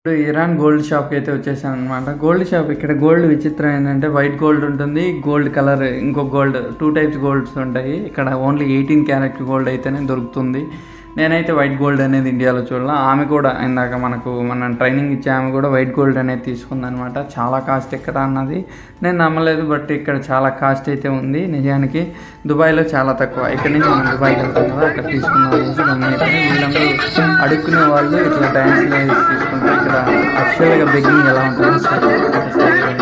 ఇప్పుడు Iran gold షాప్కి అయితే వచ్చేసాను అనమాట. గోల్డ్ షాప్ ఇక్కడ గోల్డ్ విచిత్రం ఏంటంటే వైట్ గోల్డ్ ఉంటుంది, గోల్డ్ కలర్ ఇంకో గోల్డ్ 2 టైప్స్ గోల్డ్స్ ఉంటాయి. ఇక్కడ ఓన్లీ 18 క్యారెట్ గోల్డ్ అయితేనే దొరుకుతుంది. నేనైతే వైట్ గోల్డ్ అనేది ఇండియాలో చూడాల. ఆమె కూడా ఇందాక మన ట్రైనింగ్ ఇచ్చే ఆమె కూడా వైట్ గోల్డ్ అనేది తీసుకుందనమాట. చాలా కాస్ట్ ఎక్కడ అన్నది నేను నమ్మలేదు, బట్ ఇక్కడ చాలా కాస్ట్ అయితే ఉంది. నిజానికి దుబాయ్లో చాలా తక్కువ. ఇక్కడ నుంచి మనం దుబాయ్కి వెళ్తాం కదా, అక్కడ తీసుకున్నాం అనేసి గమనించాను. వీళ్ళందరూ అడుక్కునే వాళ్ళు ఇట్లా డ్యాన్స్లో తీసుకుంటారు. ఇక్కడ యాక్చువల్గా బెగ్గింగ్ ఎలా ఉంటుంది